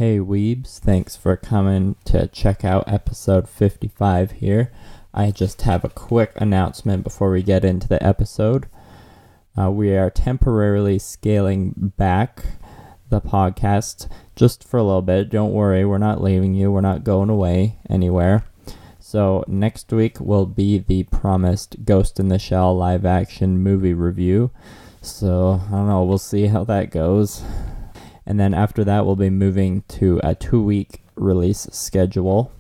Hey weebs, thanks for coming to check out episode 55 here. I just have a quick announcement before we get into the episode. We are temporarily scaling back the podcast just for a little bit. Don't worry, we're not leaving you. We're not going away anywhere. So next week will be the promised Ghost in the Shell live action movie review. So I don't know, we'll see how that goes. And then after that, we'll be moving to a 2-week release schedule.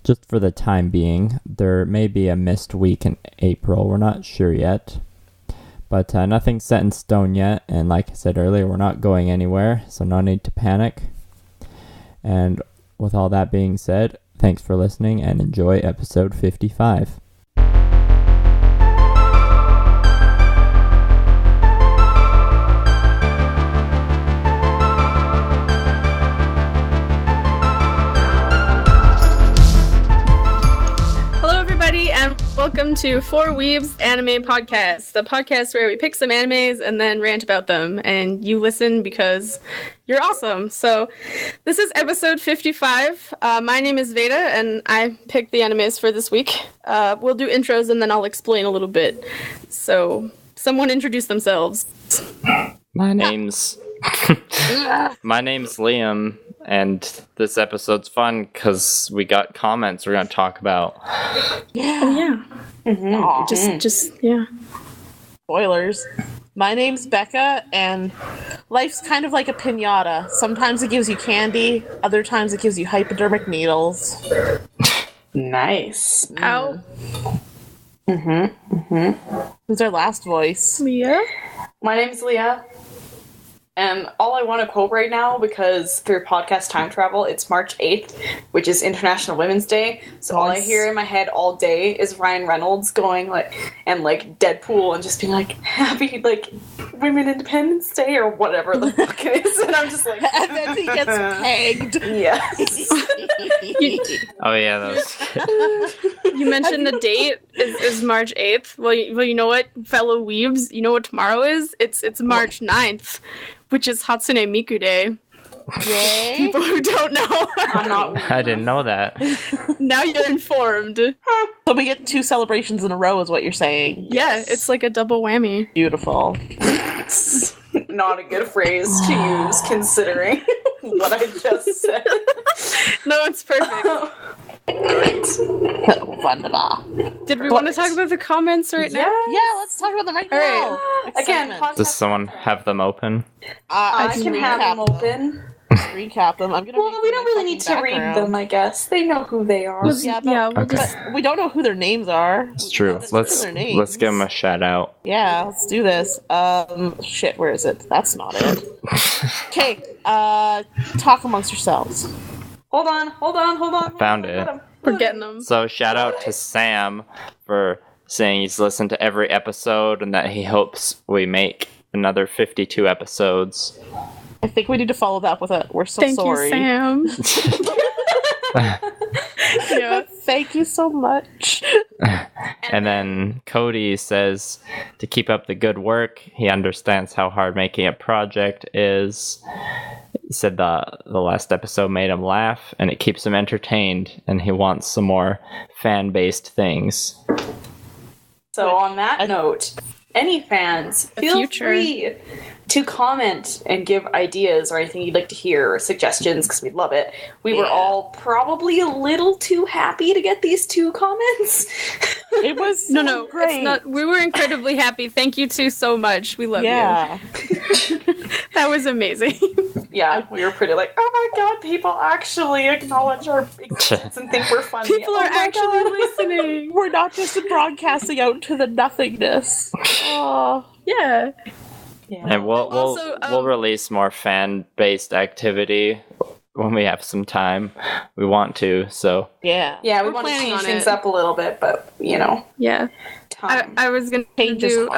Just for the time being, there may be a missed week in April. We're not sure yet. But nothing's set in stone yet. And like I said earlier, we're not going anywhere. So no need to panic. And with all that being said, thanks for listening and enjoy episode 55. Welcome to Four Weebs Anime Podcast, the podcast where we pick some animes and then rant about them, and you listen because you're awesome. So this is episode 55. My name is Veda, and I picked the animes for this week. We'll do intros, and then I'll explain a little bit. So someone introduce themselves. My name's Liam, and this episode's fun because we got comments we're going to talk about. Yeah. Oh, yeah. Mm-hmm. Just yeah. Spoilers. My name's Becca, and life's kind of like a piñata. Sometimes it gives you candy, other times it gives you hypodermic needles. Nice. Ow. Who's our last voice? Leah? My name's Leah. And all I want to quote right now, because through podcast time travel, it's March 8th, which is International Women's Day. So all I hear in my head all day is Ryan Reynolds going and Deadpool and just being like, happy, Women Independence Day or whatever the fuck it is. And I'm just like, and then he gets pegged. Yes. Oh yeah, that was You mentioned the date is March 8th. Well, you know what, fellow weebs? You know what tomorrow is? It's March 9th. Which is Hatsune Miku Day. Yay. People who don't know. I didn't know that. Now you're informed. So we get 2 celebrations in a row is what you're saying. Yeah, it's like a double whammy. Beautiful. Not a good phrase to use considering what I just said. No, it's perfect. Great. Did we want to talk about the comments right now? Yeah, let's talk about them right now. Right. Again, Does someone have them open? I can have them open. Recap them. I'm gonna. Well, we don't really need to read them, I guess. They know who they are. But we don't know who their names are. It's true. Let's give them a shout out. Yeah, let's do this. Shit, where is it? That's not it. Okay, talk amongst yourselves. Hold on. I found it. We're getting them. So shout out to Sam for saying he's listened to every episode and that he hopes we make another 52 episodes. I think we need to follow that with a "we're so sorry." Thank you, Sam. Yeah, thank you so much. And then Cody says to keep up the good work. He understands how hard making a project is. He said the last episode made him laugh and it keeps him entertained, and he wants some more fan-based things. So on that note, any fans, feel free to comment and give ideas or anything you'd like to hear or suggestions, because we love it. We were all probably a little too happy to get these 2 comments. It was no, great. It's not. We were incredibly happy. Thank you 2 so much. We love you. That was amazing. Yeah, we were pretty oh my god, people actually acknowledge our existence and think we're funny. People are actually listening. We're not just broadcasting out into the nothingness. Oh, yeah. And we'll release more fan-based activity when we have some time. We want to, so yeah, we want to change things up a little bit, but yeah. Time. I was gonna do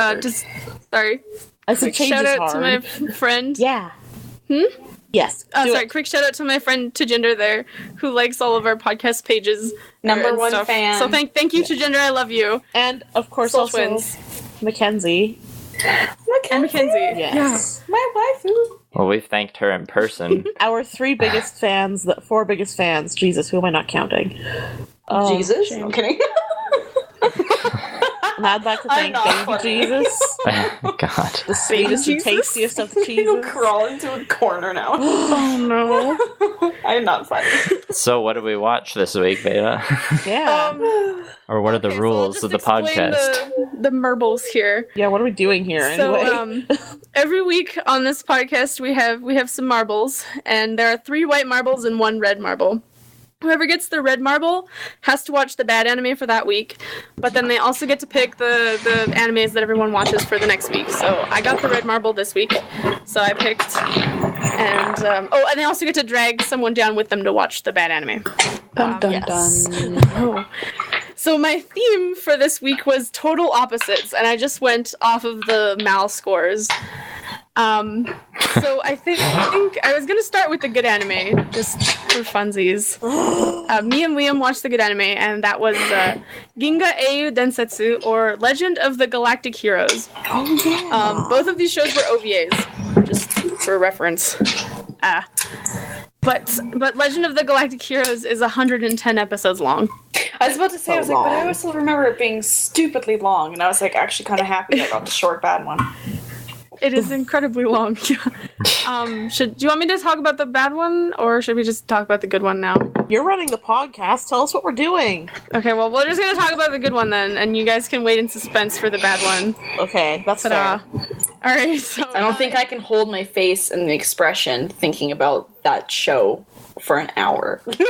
sorry. I said change shout out hard. to my friend. Yeah. Yes. Quick shout out to my friend Tajender there, who likes all of our podcast pages. Number one stuff. fan. So thank you, Tajender. I love you. And of course Soul also twins. Mackenzie. And Mackenzie. Yes. My waifu. Well, we've thanked her in person. Our 4 biggest fans, Jesus, who am I not counting? Jesus? shame. I'm kidding. And I'd like to I'm thank not Baby funny. Jesus, God. the sweetest and Jesus? tastiest of the I'm cheeses. crawl into a corner now. Oh no. I'm not funny. So, what did we watch this week, Veda? Yeah. Or what are the Okay, so I'll rules just of the explain podcast? The marbles here. Yeah, what are we doing here So anyway? every week on this podcast we have some marbles, and there are 3 white marbles and 1 red marble. Whoever gets the red marble has to watch the bad anime for that week, but then they also get to pick the animes that everyone watches for the next week. So I got the red marble this week, so I picked, and and they also get to drag someone down with them to watch the bad anime. Dun, dun, Yes. dun. Oh. So my theme for this week was total opposites, and I just went off of the Mal scores. So I think I was gonna start with the good anime, just for funsies. Me and Liam watched the good anime, and that was Ginga Eiyuu Densetsu, or Legend of the Galactic Heroes. Oh, yeah. Both of these shows were OVAs, just for reference. But Legend of the Galactic Heroes is 110 episodes long. I was about to say, I was like, but I long. also remember it being stupidly long, and I was like, actually kind of happy I got the short bad one. It is incredibly long. Do you want me to talk about the bad one, or should we just talk about the good one now? You're running the podcast. Tell us what we're doing. Okay, well, we're just gonna talk about the good one then, and you guys can wait in suspense for the bad one. Okay, that's Ta-da. fair. All right. So I don't think I can hold my face and the expression thinking about that show for an hour. If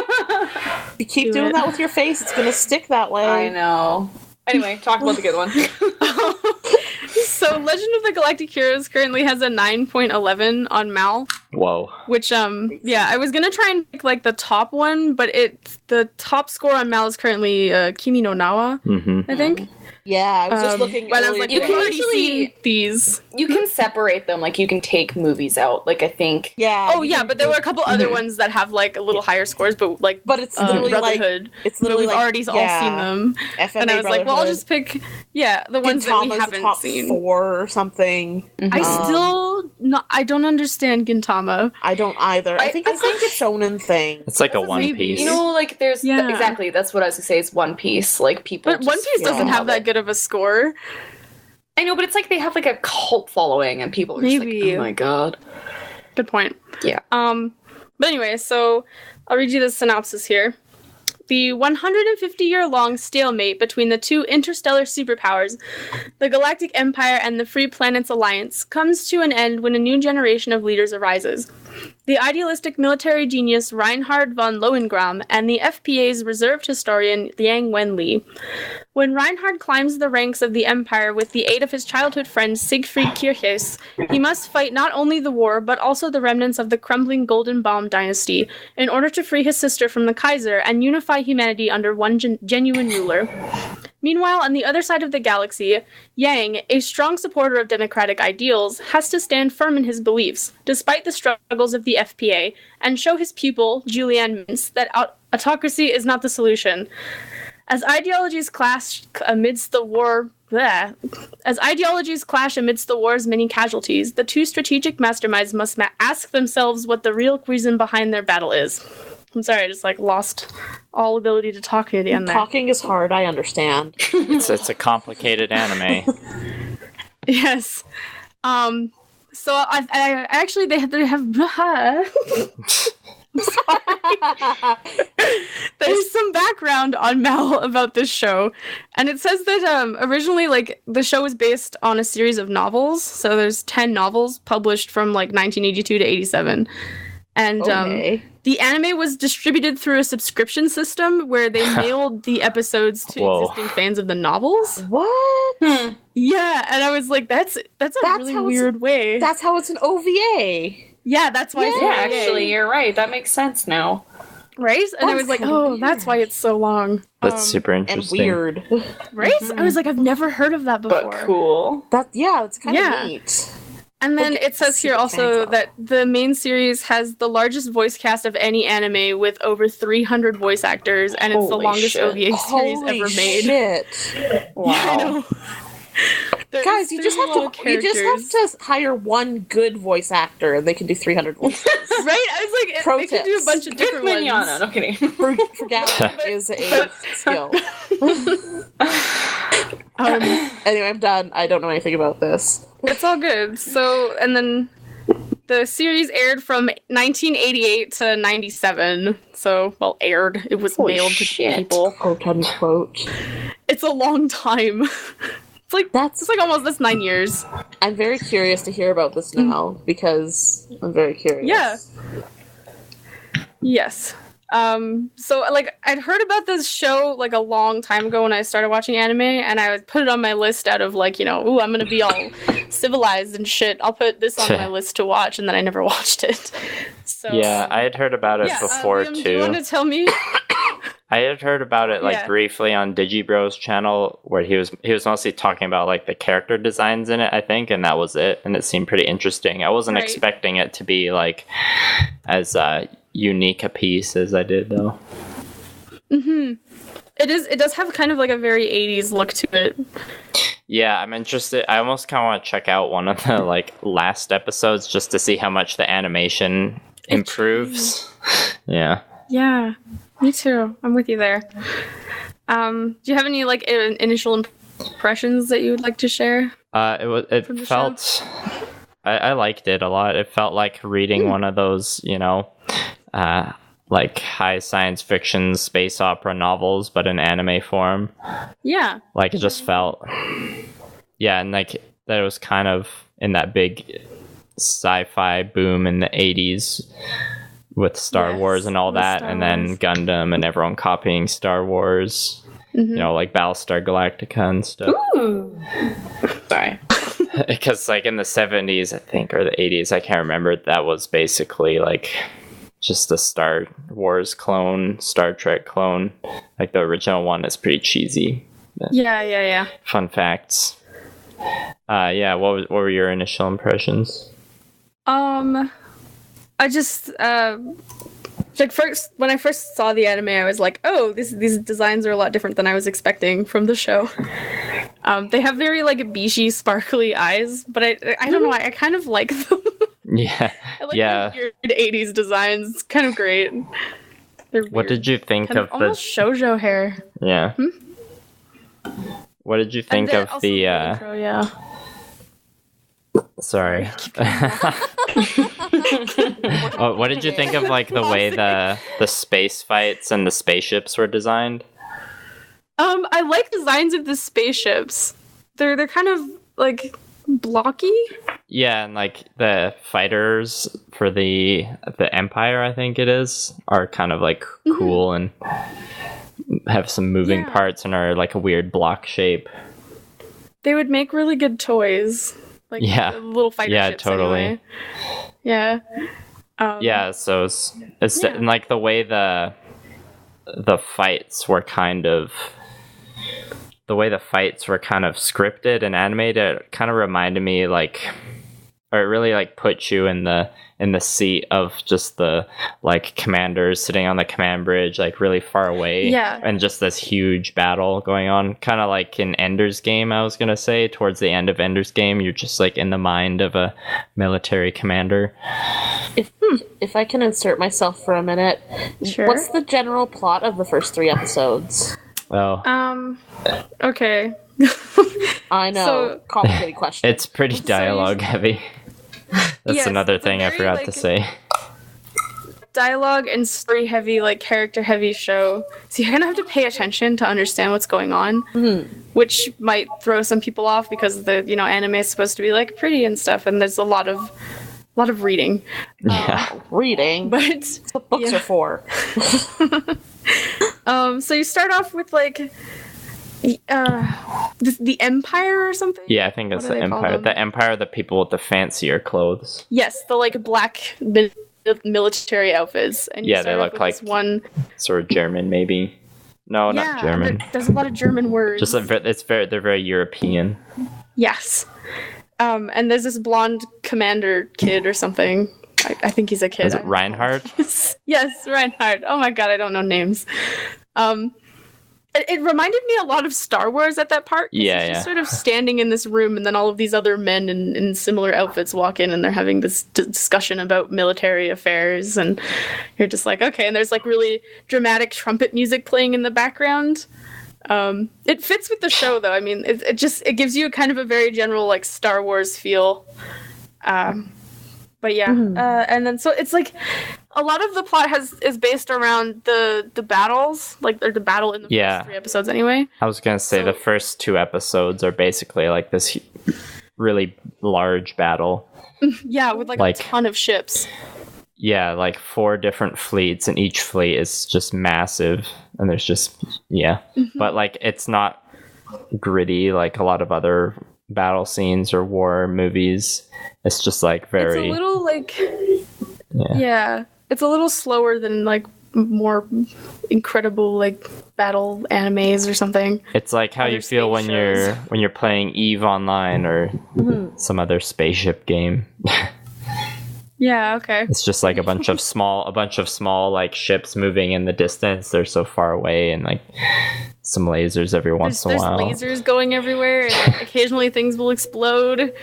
you keep Do doing it. that with your face, it's gonna stick that way. I know. Anyway, talk about the good one. So Legend of the Galactic Heroes currently has a 9.11 on Mal, Whoa. which I was gonna try and pick like the top one, but the top score on Mal is currently Kimi no Nawa, Mm-hmm. I think. Yeah, I was just looking. But I was earlier like, You you've can today. already actually- seen these. You can separate them, like you can take movies out. Like I think Yeah. Oh yeah, but there were a couple other ones that have like a little higher scores, but like But it's literally like Brotherhood. it's literally we've like, already all yeah, seen them, FMA and I was like, well, I'll Brotherhood. just pick the ones that we Gintama's the haven't top seen. 4 or something. I don't understand Gintama. I don't either. I think it's like a shonen thing. It's like a One Maybe. Piece. you know, like there's Yeah. exactly that's what I was gonna say. Is One Piece like people? But One just Piece doesn't love have that it. good of a score. I know, but it's like they have like a cult following, and people are just Maybe. like, oh my god. Good point. Yeah. But anyway, so I'll read you the synopsis here. The 150-year-long stalemate between the 2 interstellar superpowers, the Galactic Empire and the Free Planets Alliance, comes to an end when a new generation of leaders arises. The idealistic military genius Reinhard von Lohengram and the FPA's reserved historian Liang Wenli. When Reinhard climbs the ranks of the Empire with the aid of his childhood friend Siegfried Kirches, he must fight not only the war, but also the remnants of the crumbling Golden Bomb dynasty, in order to free his sister from the Kaiser and unify humanity under one genuine ruler. Meanwhile, on the other side of the galaxy, Yang, a strong supporter of democratic ideals, has to stand firm in his beliefs, despite the struggles of the FPA, and show his pupil, Julianne Mintz, that autocracy is not the solution. As ideologies clash amidst the war's many casualties, the 2 strategic masterminds must ask themselves what the real reason behind their battle is. I'm sorry, I just lost all ability to talk near the end there. Talking is hard, I understand. It's a complicated anime. Yes. So I actually they have there's some background on Mal about this show, and it says that originally the show was based on a series of novels. So there's 10 novels published from 1982 to 87. And Okay. the anime was distributed through a subscription system where they mailed the episodes to Whoa. existing fans of the novels. What? Yeah, and I was like, that's a really how it's- weird way. That's how it's an OVA. Yeah, that's why it's Yeah, OVA, actually, you're right. That makes sense now. right? And I was like, kinda oh, weird. that's why it's so long. That's super And interesting. weird. Right? I was like, I've never heard of that before. But cool. It's kind of Yeah. neat. And then Okay, it says here super also fan that the main series has the largest voice cast of any anime with over 300 voice actors, and it's the Holy longest shit. OVA series Holy ever made. shit. Wow. I know. Guys, you just have to hire one good voice actor, and they can do 300 voices. Right? I was like, Pro they can do a bunch of different ones. No kidding. For Galactic is a skill. Anyway, I'm done. I don't know anything about this. It's all good. So, and then the series aired from 1988 to 97. So, well, aired. It was mailed to people. Quote unquote. It's a long time. It's like almost this 9 years. I'm very curious to hear about this now because I'm very curious. Yeah. Yes. So like I'd heard about this show like a long time ago when I started watching anime, and I would put it on my list out of like, ooh, I'm gonna be all civilized and shit. I'll put this on my list to watch, and then I never watched it. So yeah, I had heard about it before Liam, too. Do you want to tell me? I had heard about it briefly on Digibro's channel, where he was mostly talking about like the character designs in it, I think, and that was it. And it seemed pretty interesting. I wasn't expecting it to be like as unique a piece as I did, though. It does have kind of like a very 80s look to it. Yeah, I'm interested. I almost kind of want to check out one of the like last episodes just to see how much the animation improves. Yeah. Yeah, me too. I'm with you there. Do you have any like initial impressions that you would like to share? It felt. I liked it a lot. It felt like reading one of those, like high science fiction space opera novels, but in anime form. Yeah. Like it just felt, and like that it was kind of in that big sci-fi boom in the 80s with Star Wars and all that, and then Gundam and everyone copying Star Wars, like Battlestar Galactica and stuff. Ooh. Sorry. Because like in the 70s, I think, or the 80s, I can't remember, that was basically like just the Star Wars clone, Star Trek clone. Like the original one is pretty cheesy. Yeah. Fun facts. What were your initial impressions? I just like when I first saw the anime, I was like, oh, these designs are a lot different than I was expecting from the show. They have very like beachy, sparkly eyes, but I don't know, I kind of like them. Yeah. I like the weird 80s designs. It's kind of great. What did you think of almost shoujo hair? Yeah. What did you think of the intro, Sorry. What did you think of like the way the space fights and the spaceships were designed? I like designs of the spaceships. They're kind of like blocky. Yeah, and like the fighters for the Empire, I think it is, are kind of like cool and have some moving parts and are like a weird block shape. They would make really good toys. Like the little fighter ships, totally. Anyway. Yeah. So it's and like the way the fights were kind of scripted and animated, it kind of reminded me like, or it really like put you in the seat of just the like commanders sitting on the command bridge, like really far away, and just this huge battle going on, kind of like in Ender's Game. I was gonna say towards the end of Ender's Game, you're just like in the mind of a military commander. If I can insert myself for a minute, what's the general plot of the first 3 episodes? Well, okay. I know, complicated question. It's pretty dialogue heavy. That's another thing I forgot to say. Dialogue and story heavy, like character heavy show. So you're gonna have to pay attention to understand what's going on, which might throw some people off because the anime is supposed to be like pretty and stuff, and there's a lot of reading. Reading, but that's what books are for. So you start off with like the Empire or something? Yeah, I think it's the Empire. The Empire are the people with the fancier clothes. Yes, the like black military outfits. And they look like one sort of German, maybe. No, not German. There's a lot of German words. Just they're very European. Yes. And there's this blonde commander kid or something. I think he's a kid. Is it Reinhardt? Yes, Reinhardt. Oh my god, I don't know names. It reminded me a lot of Star Wars at that part. 'Cause Yeah, he's just yeah. sort of standing in this room, and then all of these other men in similar outfits walk in, and they're having this discussion about military affairs, and you're just like, okay. And there's like really dramatic trumpet music playing in the background. It fits with the show, though. I mean, it gives you kind of a very general like Star Wars feel. But yeah, and then so it's like a lot of the plot is based around the battles, like the battle in the first 3 episodes anyway. I was gonna say the first 2 episodes are basically like this really large battle. Yeah, with like a ton of ships. Yeah, like 4 different fleets, and each fleet is just massive, and there's just but like it's not gritty like a lot of other battle scenes or war movies. It's just like very. It's a little like. Yeah, it's a little slower than like more incredible like battle animes or something. It's like how you feel when you're playing EVE Online or some other spaceship game. Yeah, okay. It's just like a bunch of small like ships moving in the distance. They're so far away, and like some lasers every once in a while. There's lasers going everywhere, and like, occasionally things will explode.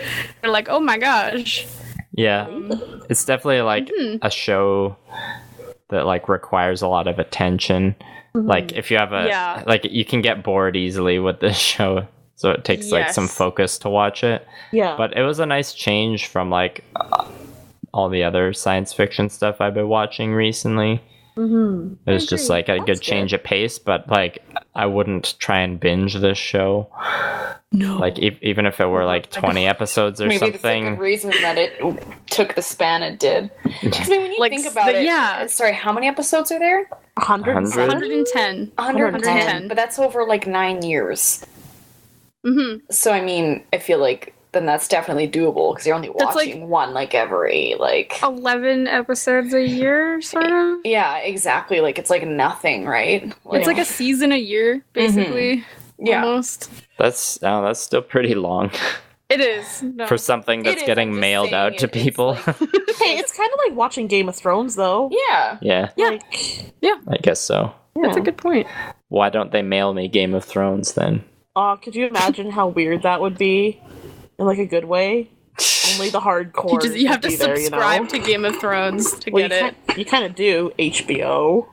They're like, oh my gosh. Yeah, it's definitely like a show that like requires a lot of attention. Like if you have like you can get bored easily with this show, so it takes like some focus to watch it. Yeah, but it was a nice change from like all the other science fiction stuff I've been watching recently. It was just like a good change of pace, but like I wouldn't try and binge this show. No, like even if it were like 20 episodes or maybe something. Maybe the reason that it took the span it did. Because when you think about it, sorry, how many episodes are there? 110. 110. But that's over like 9 years. So I mean, I feel like then that's definitely doable because you're only watching one like every like 11 episodes a year, sort of. Yeah, exactly. Like it's like nothing, right? Like, it's like a season a year, basically. Almost. That's still pretty long. It is for something that's getting mailed out to people. Like, hey, it's kind of like watching Game of Thrones, though. Yeah. I guess so. That's a good point. Why don't they mail me Game of Thrones then? Could you imagine how weird that would be? In like a good way. Only the hardcore. You have to subscribe to Game of Thrones to get it. You kind of do. HBO.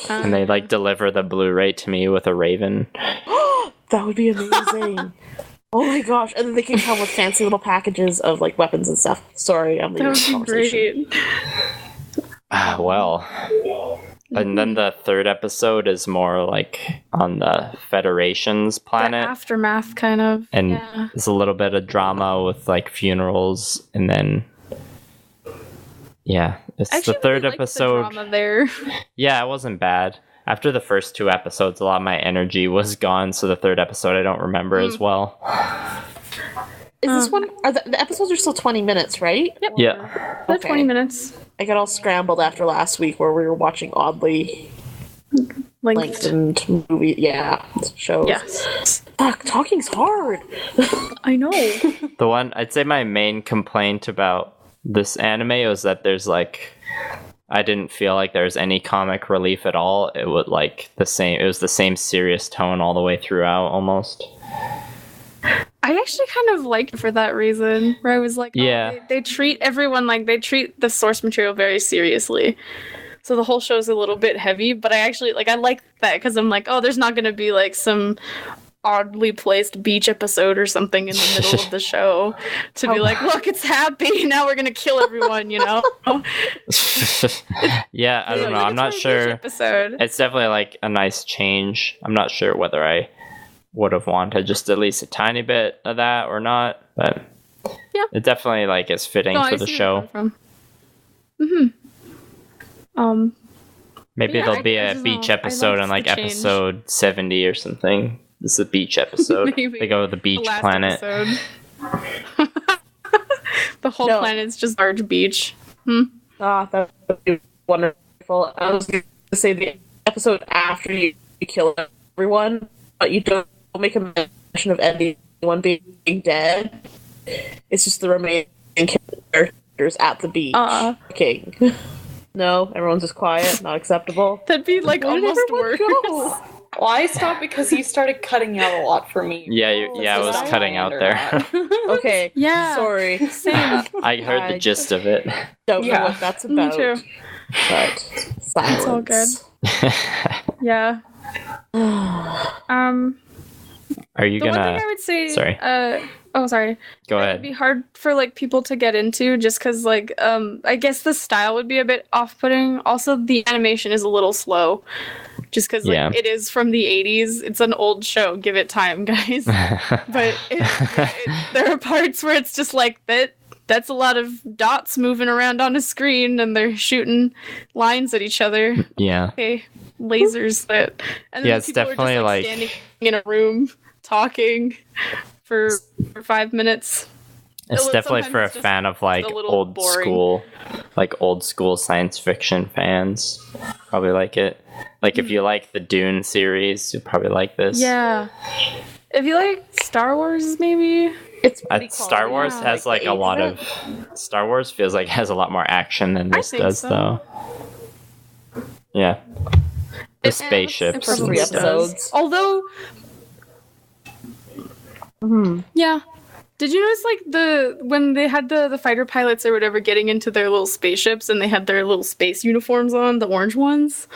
And they like deliver the Blu-ray to me with a raven. That would be amazing. Oh my gosh! And then they can come with fancy little packages of like weapons and stuff. Sorry, I'm leaving the conversation. That would be great. Well. And then the 3rd episode is more like on the Federation's planet. The aftermath, kind of. And there's a little bit of drama with like funerals, and then it's the 3rd episode. The drama there. Yeah, it wasn't bad. After the first 2 episodes, a lot of my energy was gone, so the 3rd episode I don't remember as well. Is this one? The episodes are still 20 minutes, right? Yep. Yeah. They're 20 minutes. I got all scrambled after last week where we were watching oddly lengthened movie. Yeah, shows. Yes. Fuck, talking's hard. I know. I'd say my main complaint about this anime was that there's like, I didn't feel like there was any comic relief at all. It was like it was the same serious tone all the way throughout almost. I actually kind of liked it for that reason, where I was like, they treat everyone like they treat the source material very seriously. So the whole show's a little bit heavy, but I actually I like that because I'm like, oh, there's not going to be like some oddly placed beach episode or something in the middle of the show to be like, look, it's happy, now we're going to kill everyone, you know? Yeah, I don't know. I'm not sure. Episode. It's definitely like a nice change. I'm not sure whether I would have wanted just at least a tiny bit of that or not, but it definitely like is fitting for the show. Maybe there'll be a beach episode on like episode 70 or something. This is a beach episode. They go to the beach planet. The whole planet's just large beach. That would be wonderful. I was going to say the episode after you kill everyone, but you don't make a mention of anyone being dead. It's just the remaining characters at the beach. King. No, everyone's just quiet, not acceptable. That'd be like almost worse. Well, I stopped because you started cutting out a lot for me. Yeah, I was Is this cutting on out my there. end or not? Okay. Yeah. Sorry. Same. I heard the gist of it. Don't know Yeah. what that's Me about. too. But silence. It's all good. Yeah. Are you The one thing gonna? I would say. Sorry. Sorry. Go It'd ahead. be hard for like people to get into just because like I guess the style would be a bit off-putting. Also, the animation is a little slow, just because like Yeah. it is from the 80s. It's an old show. Give it time, guys. But there are parts where it's just like that. That's a lot of dots moving around on a screen, and they're shooting lines at each other. Yeah. Okay, lasers that. And then Yeah, the it's people are definitely, just, like- standing in a room talking for 5 minutes. It's Well, definitely for a sometimes it's fan of like a little old boring. school science fiction fans. Probably like it. Like if you like the Dune series, you'll probably like this. Yeah. If you like Star Wars, maybe. It's pretty Star quality. Wars Yeah, has like like the a lot age of Star Wars feels like it has a lot more action than I this think does so. though. Yeah. The It- spaceships For Probably and 3 stuff. episodes. Although, yeah. Did you notice like when they had the fighter pilots or whatever getting into their little spaceships and they had their little space uniforms on, the orange ones?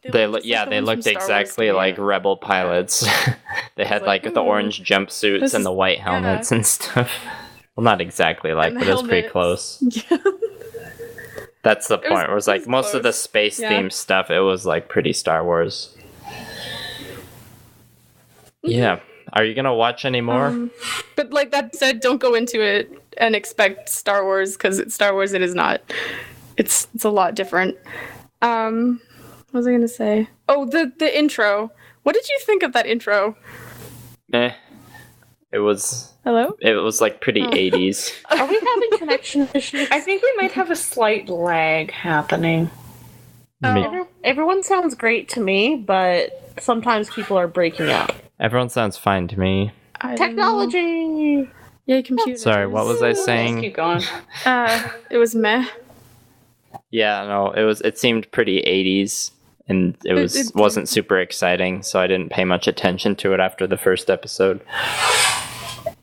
They looked just like the they ones looked from Star Wars exactly to me. like rebel pilots. They had like, like the orange jumpsuits this and is- the white helmets and stuff. Well, not exactly like, And but the it's pretty helmets. close. Yeah. That's the was- point. Where it's like was most of the close. space Yeah. themed stuff, it was like pretty Star Wars. Yeah. Are you gonna watch any more? But like that said, don't go into it and expect Star Wars because it's Star Wars. It is not. It's a lot different. What was I gonna say? Oh, the intro. What did you think of that intro? It was Hello? like pretty 80s. Are we having connection issues? I think we might have a slight lag happening. Oh. Everyone sounds great to me, but sometimes people are breaking up. Everyone sounds fine to me. I don't know. Technology! Yay, computers. Sorry, what was I Let's saying? keep going. It was meh. Yeah, no, it seemed pretty 80s, and it- wasn't super exciting, so I didn't pay much attention to it after the first episode.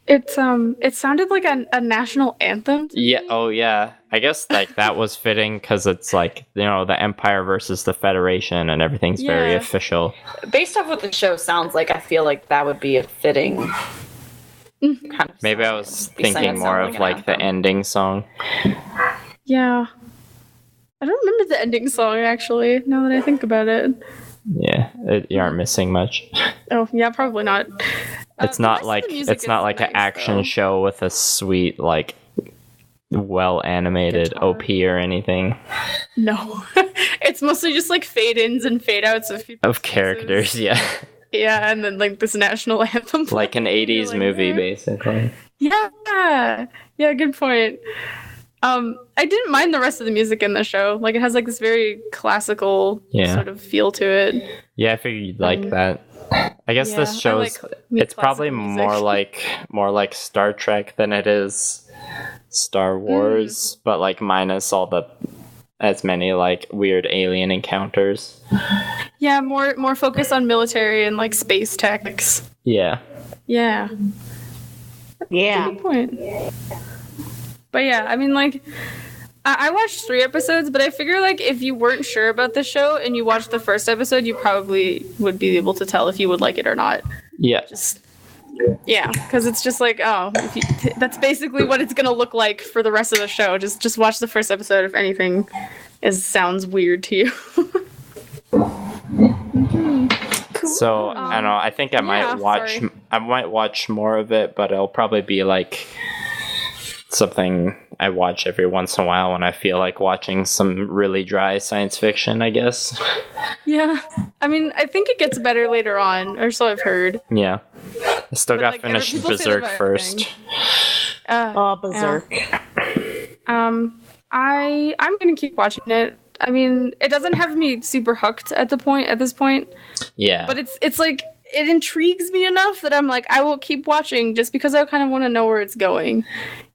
It sounded like a national anthem. to Yeah, me. oh yeah. I guess like that was fitting because it's like, you know, the Empire versus the Federation and everything's very Yeah. official. Based off what the show sounds like, I feel like that would be a fitting kind of. Maybe I song. was Besides thinking sound more of an like the anthem. ending song. Yeah. I don't remember the ending song actually. Now that I think about it. Yeah, you aren't missing much. Oh yeah, probably not. It's the not rest of like the music is an nice, action though. show with a sweet like well animated Guitar. OP or anything No, it's mostly just like fade ins and fade outs of people's of characters. faces. Yeah, Yeah, and then like this national anthem. like an playing, and you're 80s like, movie "Eh." basically. Yeah, yeah, good point. I didn't mind the rest of the music in the show. Like it has like this very classical Yeah. sort of feel to it. Yeah, I figured you'd like that. I guess yeah, this I shows like it's probably classical music. more like Star Trek than it is Star Wars, but like minus all the as many like weird alien encounters. Yeah, more focus on military and like space tactics. Yeah. Yeah. Yeah. Good point. But yeah, I mean, like, I watched 3 episodes, but I figure, like, if you weren't sure about the show and you watched the first episode, you probably would be able to tell if you would like it or not. Yeah. Just, yeah, because it's just like, oh, that's basically what it's gonna look like for the rest of the show. Just watch the first episode if anything sounds weird to you. So I don't know. I think I might watch. sorry. I might watch more of it, but it'll probably be like something I watch every once in a while when I feel like watching some really dry science fiction. I guess. Yeah, I mean, I think it gets better later on, or so I've heard. Yeah. I still But, got like, finished people say that Berserk about first. Oh, Berserk. I'm gonna keep watching it. I mean, it doesn't have me super hooked at this point, Yeah. but it's like it intrigues me enough that I'm like I will keep watching just because I kind of want to know where it's going.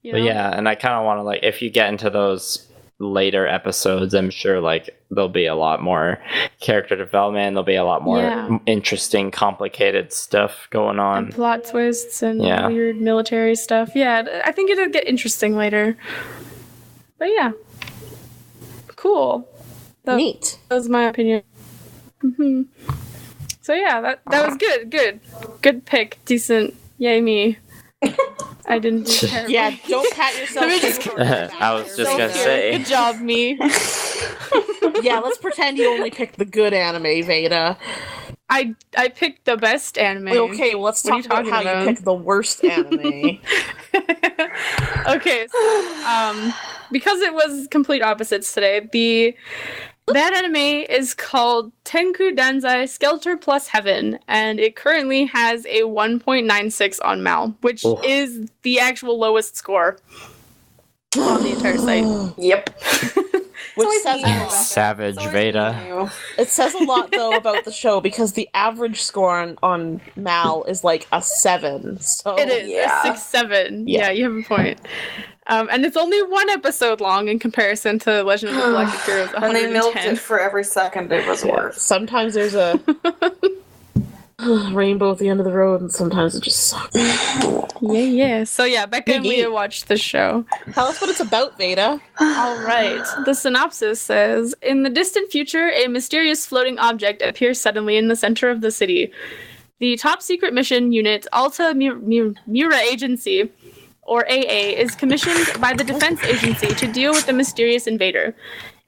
You know? But yeah, and I kind of want to like if you get into those later episodes, I'm sure like there'll be a lot more character development. There'll be a lot more interesting, complicated stuff going on. And plot twists and weird military stuff. Yeah, I think it'll get interesting later. But yeah. Cool. Neat. That was my opinion. Mm-hmm. So yeah, that was good. Good pick. Decent. Yay me. I didn't do terrible. Yeah, don't pat yourself. I was just gonna say. Good job, me. Yeah, let's pretend you only picked the good anime, Veda. I picked the best anime. Okay, well, let's talk about how you picked the worst anime. Okay, so, because it was complete opposites today, that anime is called Tenkuu Danzai Skelter+Heaven, and it currently has a 1.96 on Mal, which is the actual lowest score on the entire site. Yep. Which says Savage Veda. It says a lot though about the show because the average score on Mal is like a 7. So it is a 6-7. Yeah, you have a point. And it's only one episode long in comparison to Legend of the Galactic Heroes. And they milked it for every second it was worth. Sometimes there's a rainbow at the end of the road, and sometimes it just sucks. Yeah. So yeah, Becca and Leah watched the show. Tell us what it's about, Veda. All right. The synopsis says, in the distant future, a mysterious floating object appears suddenly in the center of the city. The top secret mission unit, Alta Mura Agency, or AA, is commissioned by the Defense Agency to deal with the mysterious invader.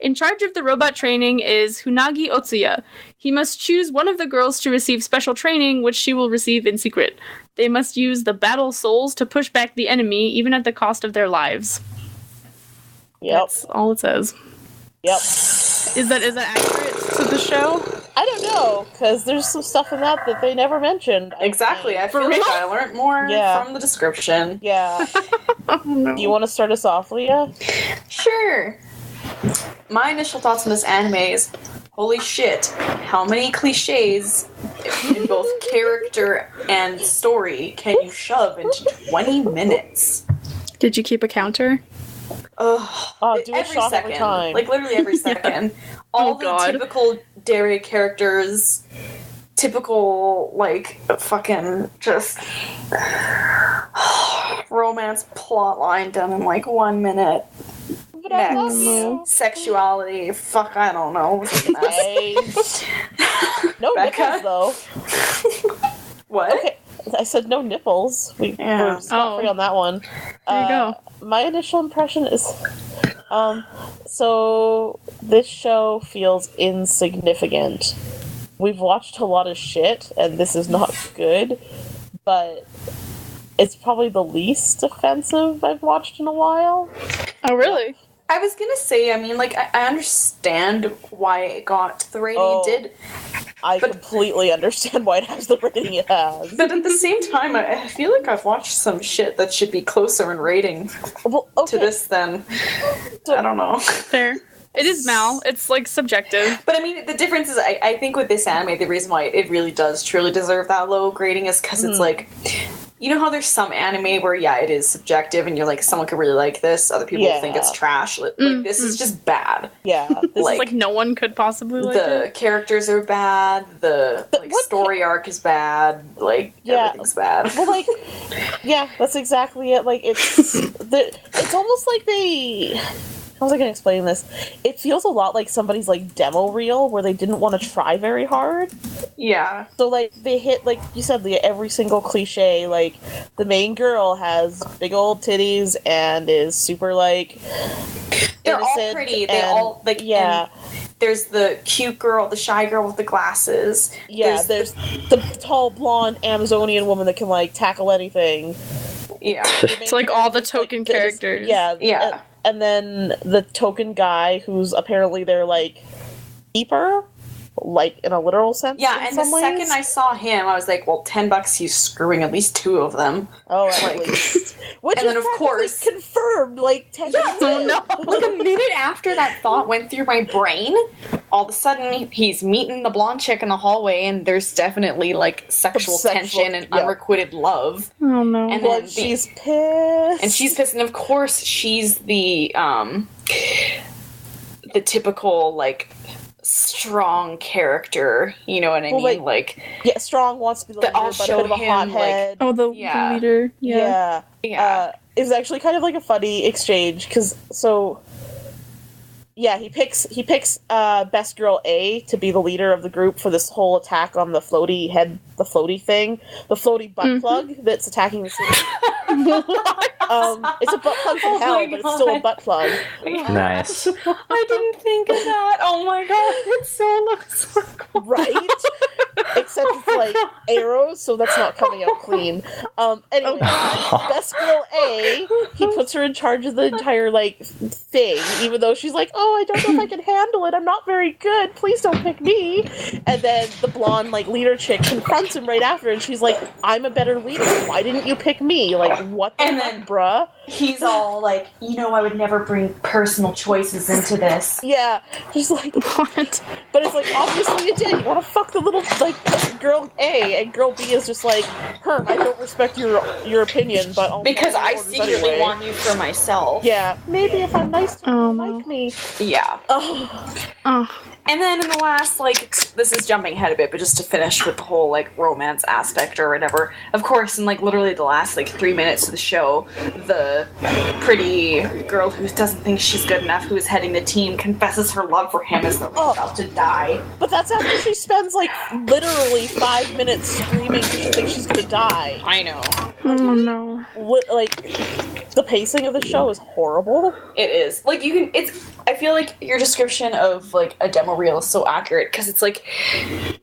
In charge of the robot training is Hunagi Otsuya. He must choose one of the girls to receive special training, which she will receive in secret. They must use the battle souls to push back the enemy, even at the cost of their lives. Yep. That's all it says. Yep. Is that accurate to the show? I don't know, because there's some stuff in that they never mentioned. Exactly. I feel like I learned more from the description. Yeah. Oh, no. Do you want to start us off, Leah? Sure. My initial thoughts on this anime is, holy shit, how many cliches in both character and story can you shove into 20 minutes? Did you keep a counter? Do a shot every time. Like, literally every second. All the typical dairy characters, typical, like, fucking just romance plotline done in, like, 1 minute. Next. Sexuality. Fuck, I don't know. No Becca? nipples, though. What? Okay. I said no nipples. We're scot-free on that one. There you go. My initial impression is... so, this show feels insignificant. We've watched a lot of shit, and this is not good, but it's probably the least offensive I've watched in a while. Oh, really? I was gonna say, I mean, like, I understand why it got the rating it did. I completely understand why it has the rating it has. But at the same time, I feel like I've watched some shit that should be closer in rating to this than... I don't know. Fair. It is Mal. It's, like, subjective. But, I mean, the difference is, I think with this anime, the reason why it really does truly deserve that low grading is because it's, like... You know how there's some anime where, it is subjective, and you're like, someone could really like this, other people think it's trash. Like, this is just bad. Yeah. This is like no one could possibly like it. The characters are bad, the story arc is bad, like, everything's bad. Well, like, that's exactly it. Like, it's almost like they... How was I going to explain this? It feels a lot like somebody's, like, demo reel where they didn't want to try very hard. Yeah. So, like, they hit, like you said, every single cliche. Like, the main girl has big old titties and is super, like, they're all pretty. They all, like, there's the cute girl, the shy girl with the glasses. Yeah, there's the tall, blonde Amazonian woman that can, like, tackle anything. Yeah. It's like all the token characters. Yeah. And then the token guy who's apparently their, like, keeper, like, in a literal sense. Yeah, and the second I saw him, I was like, well, $10, he's screwing at least 2 of them. Oh, at least. Which and is then, of course... confirmed, like, 10 minutes no. Like, a minute after that thought went through my brain, all of a sudden, he's meeting the blonde chick in the hallway, and there's definitely, like, sexual tension and unrequited love. Oh, no. And then she's pissed. And she's pissed, and of course, she's the, the typical like strong character, you know what I mean? Like yeah, strong wants to be the leader, I'll but a show bit of a him, hothead. Oh, the leader. Yeah. It was actually kind of like a funny exchange because he picks best girl A to be the leader of the group for this whole attack on the floaty butt plug that's attacking the city. It's a butt plug from hell, but it's still a butt plug. Nice. I didn't think of that. Oh my god, it so looks so cool. Right? Except it's like arrows, so that's not coming out clean. Anyway, best girl A, he puts her in charge of the entire like thing, even though she's like, oh, I don't know if I can handle it. I'm not very good. Please don't pick me. And then the blonde like leader chick confronts him right after, and she's like, I'm a better leader. Why didn't you pick me? Like, what the fuck, bruh? He's all like, I would never bring personal choices into this. Yeah, he's like, what? But it's like, obviously you did. You want to fuck the little like girl A, and girl B is just like, I don't respect your opinion, but I'll because I secretly want you for myself. Yeah, maybe if I'm nice to you, like me. Yeah. And then in the last, like, this is jumping ahead a bit, but just to finish with the whole, like, romance aspect or whatever, of course, in, like, literally the last, like, 3 minutes of the show, the pretty girl who doesn't think she's good enough, who is heading the team, confesses her love for him as though she's about to die. But that's after she spends, like, literally 5 minutes screaming she thinks she's gonna die. I know. Oh, no. Like, the pacing of the show is horrible. It is. Like, I feel like your description of, like, a demo reel is so accurate, because it's like,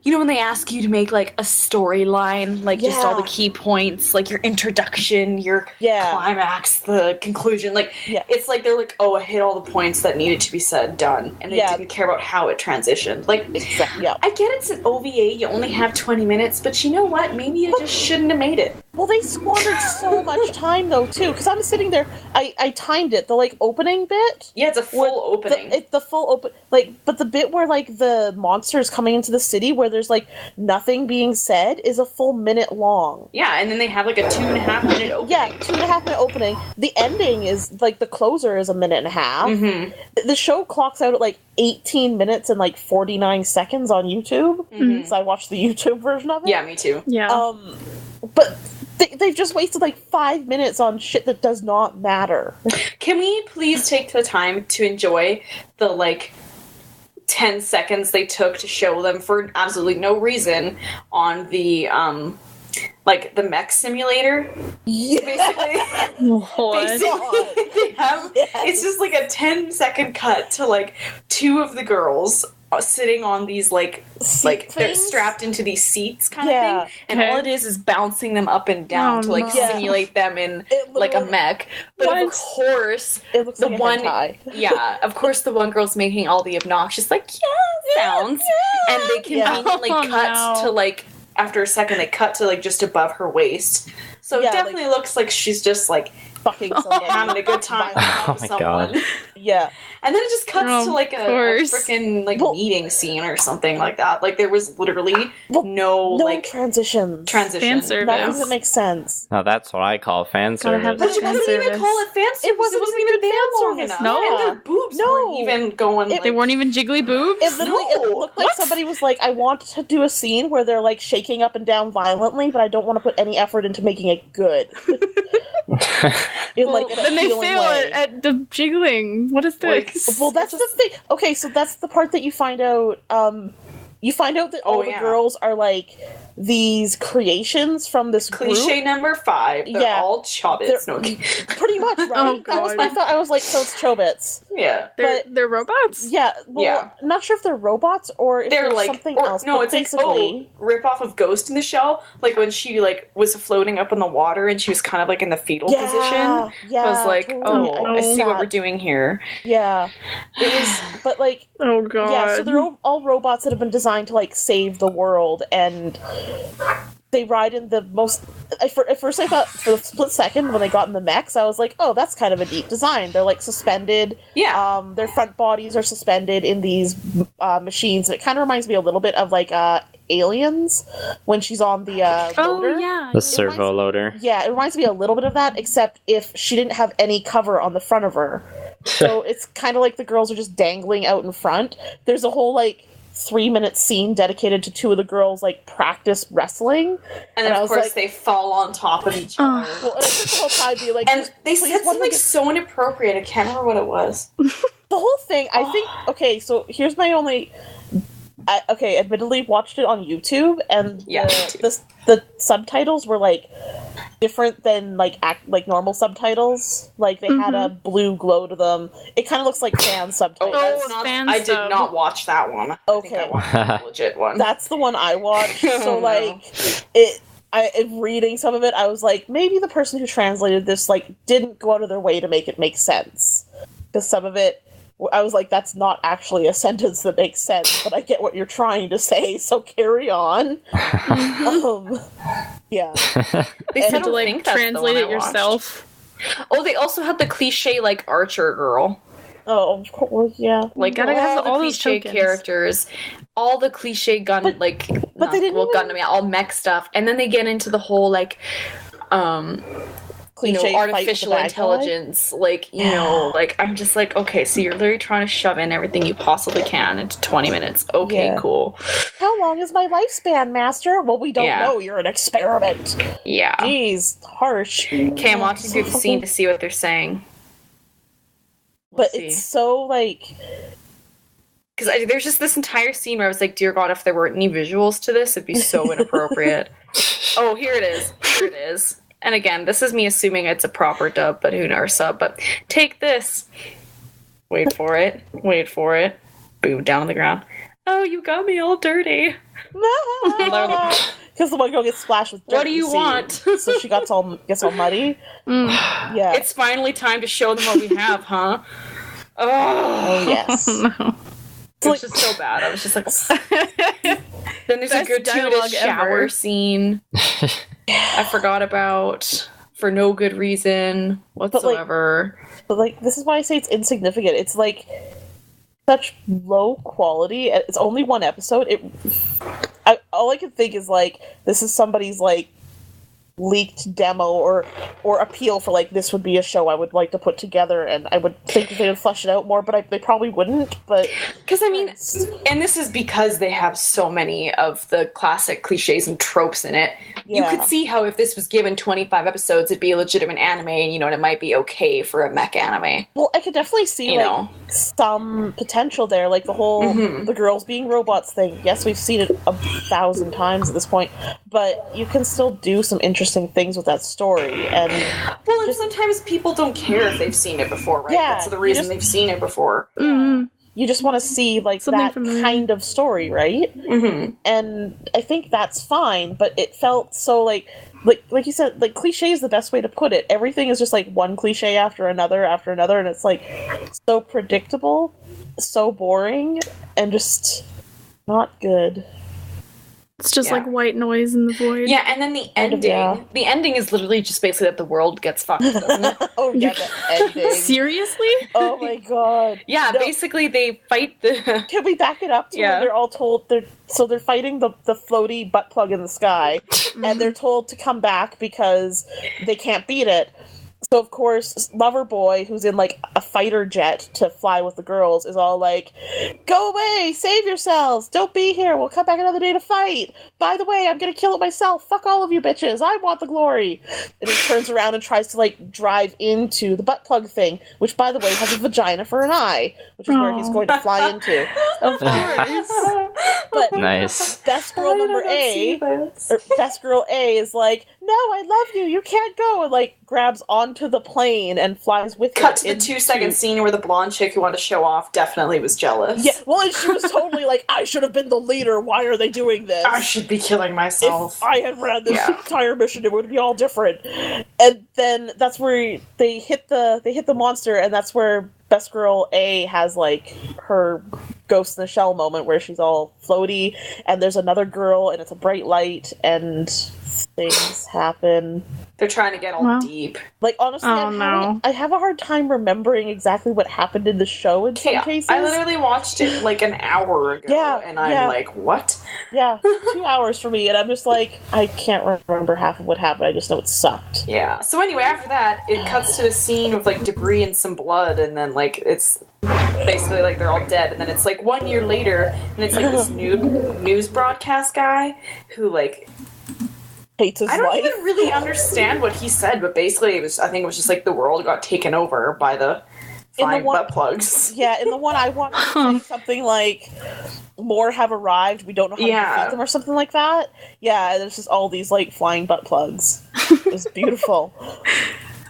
when they ask you to make, like, a storyline, like, just all the key points, like, your introduction, your climax, the conclusion, like, it's like, they're like, I hit all the points that needed to be said, done, and they didn't care about how it transitioned. Like, I get it's an OVA, you only have 20 minutes, but you know what? Maybe you just shouldn't have made it. Well, they squandered so much time, though, too, because I'm sitting there, I timed it, the, like, opening bit. Yeah, it's a full opening. It's the full open, like, but the bit where, like, the monsters coming into the city where there's, like, nothing being said is a full minute long. Yeah, and then they have, like, a 2.5 minute opening. Yeah, 2.5 minute opening. The ending is, like, the closer is a minute and a half. Mm-hmm. The show clocks out at, like, 18 minutes and, like, 49 seconds on YouTube. Mm-hmm. So I watched the YouTube version of it. Yeah, me too. Yeah. But they've just wasted, like, 5 minutes on shit that does not matter. Can we please take the time to enjoy the, like, 10 seconds they took to show them for absolutely no reason on the, like, the mech simulator? Yeah. Basically, they have, it's just, like, a 10-second cut to, like, 2 of the girls sitting on these, like they're strapped into these seats kind of thing, and all it is bouncing them up and down to, like, simulate them in, like, a mech. But of course, it looks like one, of course, the one girl's making all the obnoxious, like, sounds, and they conveniently cut to, like, after a second, they cut to, like, just above her waist. So it definitely looks like she's just, like, fucking someone. having a good time Oh my god. Yeah. And then it just cuts to, like, a freaking, like, meeting scene or something like that. Like, there was literally no like, transitions. Fan service. That doesn't make sense. No, that's what I call fan service. But you couldn't even call it fan service. It wasn't even there long enough. No. And their boobs weren't even going, they weren't even jiggly boobs? It literally it looked like somebody was like, I want to do a scene where they're, like, shaking up and down violently, but I don't want to put any effort into making it good. Then they fail at the jiggling. What is this? Well, that's the thing. Okay, so that's the part that you find out. You find out that all the girls are, like, these creations from this cliche group. number 5. They're all chobits. Pretty much, right? That was my thought. I was like, so it's chobits. Yeah. They're robots? Yeah. Well, I'm not sure if they're robots or if they're like something else. No, it's basically like, rip off of Ghost in the Shell. Like, when she, like, was floating up in the water and she was kind of, like, in the fetal position. Yeah. I was like, totally. I see what we're doing here. Yeah. It was, but, like... Oh, God. Yeah, so they're all robots that have been designed to, like, save the world, and they ride in the most... At first I thought, for a split second, when they got in the mechs, I was like, oh, that's kind of a neat design. They're, like, suspended. Yeah. Their front bodies are suspended in these machines, and it kind of reminds me a little bit of, like, Aliens, when she's on the loader. Oh, yeah. The servo loader. Yeah, it reminds me a little bit of that, except if she didn't have any cover on the front of her. So it's kind of like the girls are just dangling out in front. There's a whole, like, 3-minute scene dedicated to two of the girls, like, practice wrestling. And then, I of was course, like, they fall on top of each other. well, and I took the whole time to be like, And they please, said one of something them- so inappropriate. I can't remember what it was. the whole thing, I think, okay, so here's my only... okay, admittedly, watched it on YouTube, and Yeah, the subtitles were, like, different than, like, normal subtitles. Like, they had a blue glow to them. It kind of looks like fan subtitles. That's not, fan I did sub. not watch that one. I think I Okay. watched the legit one. That's the one I watched, so, Oh, no. like, reading some of it, I was like, maybe the person who translated this, like, didn't go out of their way to make it make sense. Because some of it, I was like, that's not actually a sentence that makes sense, but I get what you're trying to say, so carry on. Yeah. They You said had to, like, think that's the translate one it I watched. yourself. Oh, they also had the cliche, like, archer girl. Oh, of course, well, yeah. Like, Gotta all have the all those cliche tokens. characters, all the cliche gun, But like, they not, didn't well, even- Gundam, yeah, all mech stuff. And then they get into the whole, like, you know, Cliche fight with the artificial bad guy. intelligence, like, you know, like, I'm just like, okay, so you're literally trying to shove in everything you possibly can into 20 minutes. Okay, Yeah. cool. How long is my lifespan, Master? Well, we don't Yeah. know. You're an experiment. Yeah. Jeez, harsh. Okay, I'm watching through the scene to see what they're saying. But see. it's so, like... Because there's just this entire scene where I was like, dear God, if there weren't any visuals to this, it'd be so inappropriate. Oh, here it is. Here it is. And again, this is me assuming it's a proper dub, but who knows, sub. But take this. Wait for it. Wait for it. Boom, down on the ground. Oh, you got me all dirty. Because the one girl gets splashed with dirt. What do you see, want? So she gets all muddy. Yeah. It's finally time to show them what we have, huh? Oh, Oh, yes. No. it was just so bad. I was just like, then there's a Best dialogue gratuitous shower ever. scene. I forgot about for no good reason whatsoever. But, like, this is why I say it's insignificant. It's, like, such low quality. It's only one episode. All I can think is, like, this is somebody's, like, leaked demo or appeal for, like, this would be a show I would like to put together, and I would think that they would flesh it out more, but they probably wouldn't. But Because, I mean, and this is because they have so many of the classic cliches and tropes in it. You Yeah. could see how if this was given 25 episodes, it'd be a legitimate anime, and, you know, and it might be okay for a mech anime. well, I could definitely see You like know. some potential there, like the whole the girls being robots thing. Yes, we've seen it 1,000 times at this point, but you can still do some interesting things with that story. And Well, and sometimes people don't care if they've seen it before, right? Yeah, That's the you reason just- they've seen it before. Mhm. you just want to see like Something that familiar. kind of story, right? Mm-hmm. And I think that's fine, but it felt so like you said, like, cliche is the best way to put it. Everything is just like one cliche after another, and it's like so predictable, so boring, and just not good. It's just Yeah. like white noise in the void. Yeah, and then the Kind of, ending. yeah. The ending is literally just basically that the world gets fucked, doesn't it? Oh yeah, the ending. Seriously? Oh my god. Yeah, No. basically they fight the... Can we back it up to Yeah. when they're all told they're fighting the floaty butt plug in the sky, and they're told to come back because they can't beat it. So of course, Loverboy, who's in like a fighter jet to fly with the girls, is all like, "Go away, save yourselves, don't be here. We'll come back another day to fight. By the way, I'm gonna kill it myself. Fuck all of you bitches. I want the glory." And he turns around and tries to like drive into the butt plug thing, which by the way has a vagina for an eye, which is where he's Aw. going to fly into. Of course. But Nice. best girl number A, or best girl A is like, "No, I love you. You can't go," and like grabs onto the plane and flies with Cut it to the into- 2-second scene where the blonde chick who wanted to show off definitely was jealous. Yeah, well, and she was totally like, "I should have been the leader. Why are they doing this? I should be killing myself. If I had ran this Yeah. entire mission, it would be all different." And then that's where they hit the monster, and that's where best girl A has like her Ghost in the Shell moment where she's all floaty, and there's another girl, and it's a bright light, and things happen. They're trying to get all Well. deep. Like, honestly, Oh, no. I have a hard time remembering exactly what happened in the show in some cases. I literally watched it like an hour ago, and I'm like, what? Yeah, 2 hours for me, and I'm just like, I can't remember half of what happened. I just know it sucked. Yeah. So anyway, after that, it cuts to a scene with like debris and some blood, and then like it's basically like they're all dead, and then it's like 1 year later, and it's like this news broadcast guy who like Hates his I don't life. even really understand what he said, but basically I think it was just like the world got taken over by the flying butt plugs. Yeah, in the one I want to say something like, more have arrived, we don't know how to defeat them, or something like that. Yeah, there's just all these like flying butt plugs. It was beautiful.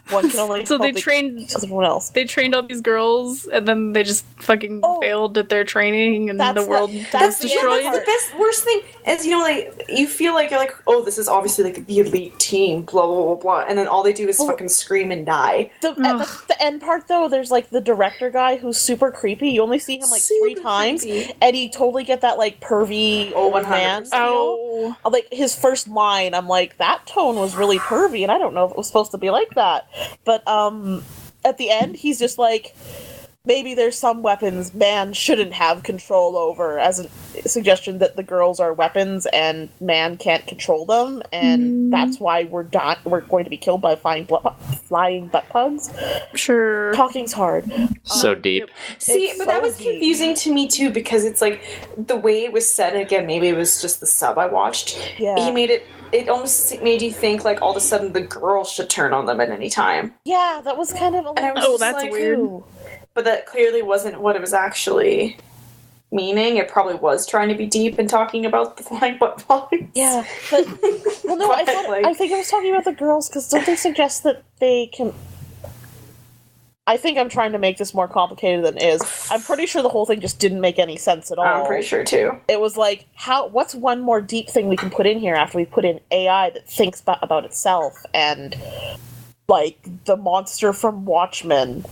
One can only So they hope trained everyone else. They trained all these girls, and then they just fucking failed at their training, and the world was destroyed. That's the worst thing is, you know, like you feel like you're like, oh, this is obviously like the elite team, blah blah blah blah, and then all they do is fucking scream and die. At the end part though, there's like the director guy who's super creepy. You only see him like three times, and you totally get that like pervy old man feel. Like his first line, I'm like, that tone was really pervy, and I don't know if it was supposed to be like that. But at the end, he's just like, maybe there's some weapons man shouldn't have control over, as a suggestion that the girls are weapons and man can't control them, and that's why we're going to be killed by flying butt plugs. Sure. Talking's hard. So deep. See, but that was confusing to me too, because it's like the way it was said, again, maybe it was just the sub I watched. Yeah. He made it almost made you think like all of a sudden the girl should turn on them at any time. Yeah, that was kind of that's weird. But that clearly wasn't what it was actually meaning. It probably was trying to be deep and talking about the flying butt plugs. Yeah, but well, no, I think I was talking about the girls, because don't they suggest that they can? I think I'm trying to make this more complicated than it is. I'm pretty sure the whole thing just didn't make any sense at all. I'm pretty sure too. It was like, what's one more deep thing we can put in here after we put in AI that thinks about itself, and like the monster from Watchmen.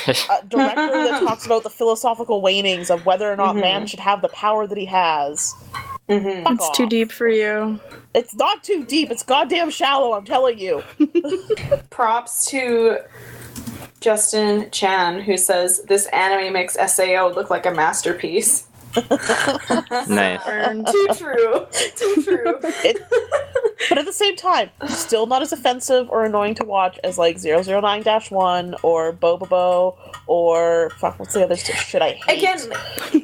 A director that talks about the philosophical wanings of whether or not man should have the power that he has. It's too deep for you. It's not too deep. It's goddamn shallow, I'm telling you. Props to Justin Chan, who says, this anime makes SAO look like a masterpiece. Nice. Too true. Too true. But at the same time, still not as offensive or annoying to watch as like 009-1 or Bobobo or what's the other shit I hate? Again,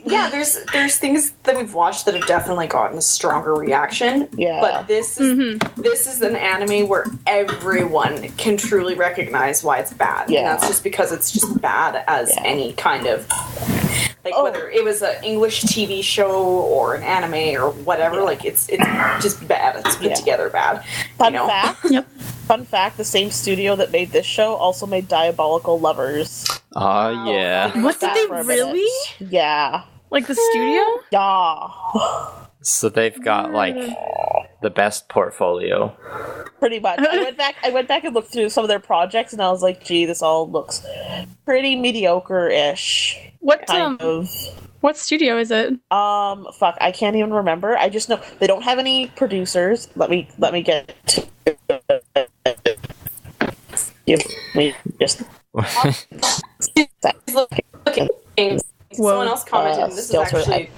yeah, there's things that we've watched that have definitely gotten a stronger reaction. Yeah. But this is an anime where everyone can truly recognize why it's bad. Yeah. And that's just because it's just bad as any kind of whether it was an English TV show or an anime or whatever, like it's just bad. It's put together bad. Fun fact, the same studio that made this show also made Diabolical Lovers. Oh, yeah. What, did they really? Yeah. Like the studio? Yeah. So they've got, like, the best portfolio. Pretty much. I went back and looked through some of their projects, and I was like, gee, this all looks pretty mediocre-ish. What studio is it? Fuck, I can't even remember. I just know they don't have any producers. Let me get to give me just Someone else commented, and this is actually...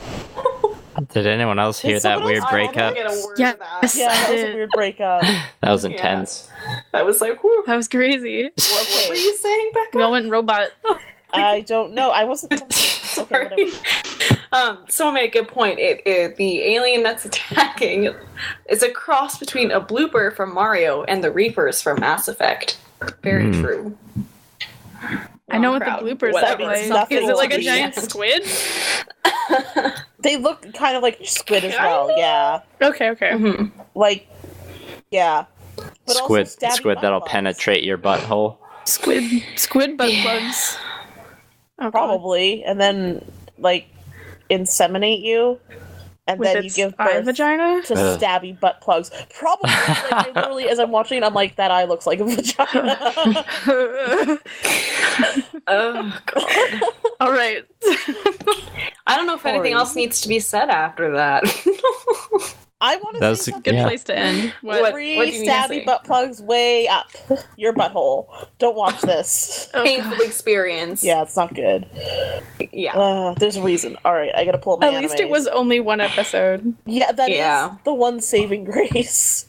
Did anyone else hear that weird breakup? Yeah, that was a weird breakup. That was intense. That was like, whew. That was crazy. What were you saying, Becca? We all went robot. I don't know. I wasn't... Sorry. Someone made a good point. The alien that's attacking is a cross between a blooper from Mario and the Reapers from Mass Effect. Very true. I know what the bloopers look like. Is it like a giant squid? They look kind of like squid as well, yeah. Okay. Mm-hmm. Like, yeah. But squid that'll penetrate your butthole. Squid butt plugs. Oh, probably. And then, like, inseminate you. And with then you give birth vagina? to stabby butt plugs. Probably. Like, literally, as I'm watching it, I'm like, that eye looks like a vagina. Oh, God. All right. I don't know if anything else needs to be said after that. I want to That's say a something. Good Yeah. place to end. What- Three what do you mean to stabby say? butt plugs way up your butthole. Don't watch this. Oh, Painful God. experience. Yeah, it's not good. Yeah. There's a reason. All right, I gotta pull up my At least it animes. was only one episode. Yeah, that is Yeah. the one saving grace.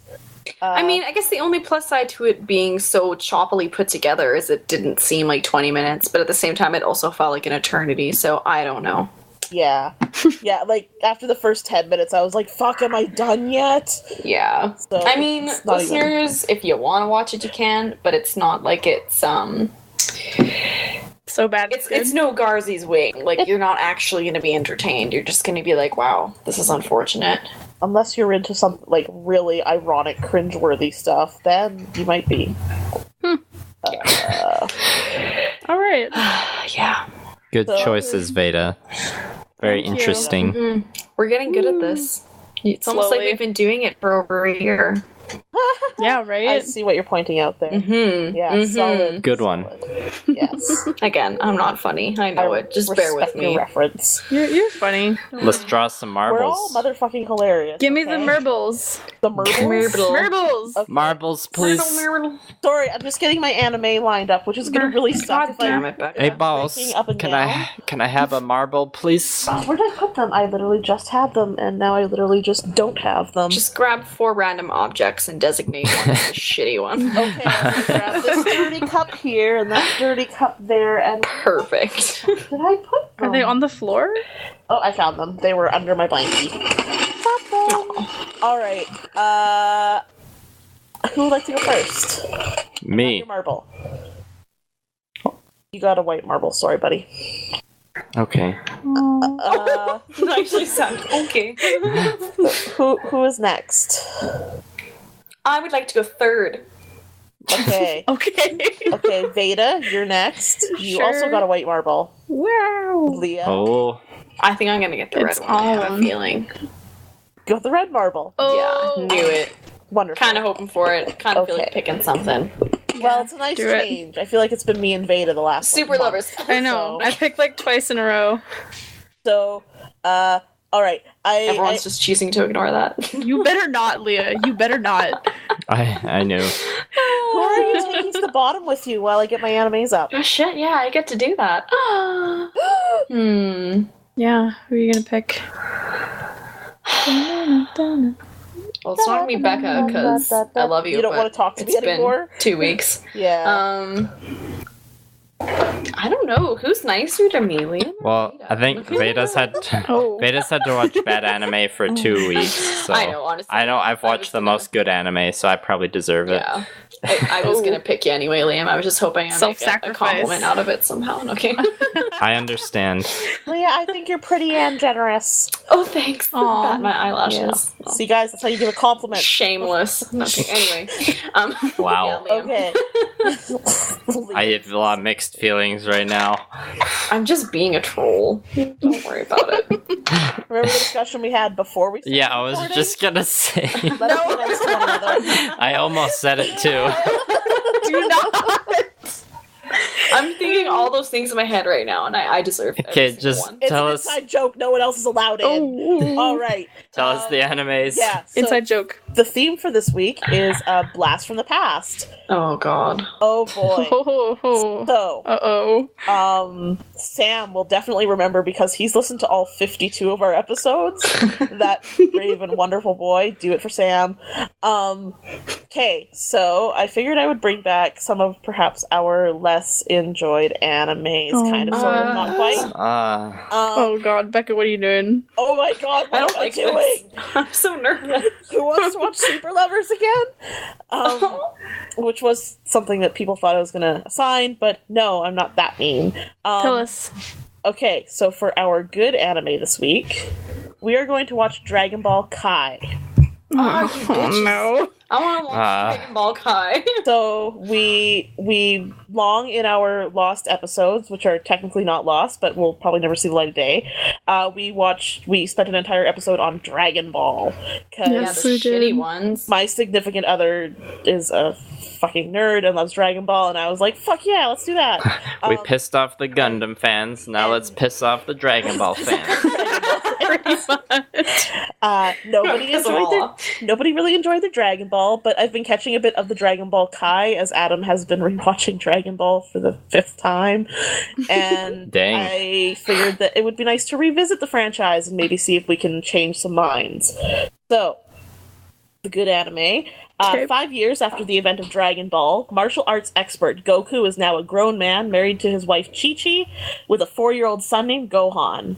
I mean, I guess the only plus side to it being so choppily put together is it didn't seem like 20 minutes, but at the same time, it also felt like an eternity, so I don't know. yeah. Yeah, like, after the first 10 minutes, I was like, fuck, am I done yet? Yeah. So, I mean, it's not even- listeners, if you want to watch it, you can, but it's not like it's So bad. it's no Garzy's wing. Like, you're not actually going to be entertained. You're just going to be like, wow, this is unfortunate. Unless you're into some, like, really ironic, cringeworthy stuff, then you might be. All right. Yeah. Good So- choices, Veda. Very Thank you. interesting. We're getting good at this. It's almost like Slowly. we've been doing it for over a year. Yeah, I right? see what you're pointing out there. Mm-hmm. Yeah, solid. Good one. Solid. Yes. Again, I'm not funny. I know it. Just bear with respect your me. reference. You're funny. Let's draw some We're all marbles. motherfucking hilarious. Give me the okay? marbles. The marbles? Marbles! Okay. Marbles, please. Sorry, I'm just getting my anime lined up, which is gonna really suck God if damn I... it, Becca. Hey, boss. Breaking up and Can down. I have a marble, please? Where did I put them? I literally just had them, and now I literally just don't have them. Just grab 4 random objects and designate one as the shitty one. Okay, I'm gonna grab this dirty cup here, and that dirty cup there, and... Perfect. Did I put them? Are they on the floor? Oh, I found them. They were under my blankie. Alright, who would like to go first? Me. Your marble. You got a white marble, sorry, buddy. Okay. That actually sounds okay. Who is next? I would like to go third. Okay. Okay. Okay, Veda, you're next. You Sure. also got a white marble. Wow. Leah, Oh. I think I'm gonna get the It's red one. I have a on. feeling. got the red marble. Oh. Yeah, knew it. Wonderful. Kind of hoping for it. Kind of feel like Okay. picking something. Well, it's a nice do it. change. I feel like it's been me and Veda the last Super month. lovers. I know. So- I picked like twice in a row. So, all right. Everyone's just choosing to ignore that. You better not, Leah. You better not. I knew. who are you taking to the bottom with you while I get my animes up? Oh shit, yeah, I get to do that. Yeah, who are you gonna pick? Well, it's not gonna be Becca, because I love you. You don't but want to talk to me it's been anymore? 2 weeks. Yeah. I don't know. Who's nicer to me, Leah? or Well, Veda? I think Veda's had Oh. Veda's had to watch bad anime for 2 weeks. So I know, honestly. I know I've I watched was the gonna- most good anime, so I probably deserve it. Yeah. I was gonna pick you anyway, Liam. I was just hoping I'd make a Self-sacrifice. compliment out of it somehow. Okay. I understand. Leah, I think you're pretty and generous. Oh, thanks. Aw. Pat my eyelashes. Oh, See, guys, that's how you give a compliment. shameless. Okay, anyway. Wow. Yeah, Liam. Okay. I have a lot of mixed feelings right now. I'm just being a troll. Don't worry about it. Remember the discussion we had before we started Yeah, I was recording? just gonna say. Let's be nice to one another. I almost said it too. Do not. I'm thinking all those things in my head right now, and I deserve it. Okay, just It's tell an us inside joke. No one else is allowed in. Oh. All right. tell us the animes. Yeah. So Inside joke. the theme for this week is Blast from the Past. Oh god. Oh boy. Oh. So, Uh-oh. Sam will definitely remember because he's listened to all 52 of our episodes. That brave and wonderful boy. Do it for Sam. Okay, so I figured I would bring back some of perhaps our less enjoyed animes, kind of, sort of, not quite. Oh god, Becca, what are you doing? Oh my god, I what don't am I like doing? this. I'm so nervous. Who wants to watch Super Lovers again? Which was something that people thought I was going to assign, but no, I'm not that mean. Tell us. Okay, so for our good anime this week, we are going to watch Dragon Ball Kai. Oh, no. I want to watch Dragon Ball Kai. So we long in our lost episodes, which are technically not lost, but we'll probably never see the light of day. We spent an entire episode on Dragon Ball because Yeah, Yes, the we shitty did. ones. my significant other is a fucking nerd and loves Dragon Ball, and I was like, fuck yeah, let's do that. We pissed off the Gundam fans. Now let's piss off the Dragon Ball fans. Pretty much. Nobody really enjoyed the Dragon Ball, but I've been catching a bit of the Dragon Ball Kai as Adam has been rewatching Dragon Ball for the 5th time, and Dang. I figured that it would be nice to revisit the franchise and maybe see if we can change some minds. So, the good anime. 5 years after the event of Dragon Ball, martial arts expert Goku is now a grown man married to his wife Chi-Chi with a 4-year-old son named Gohan.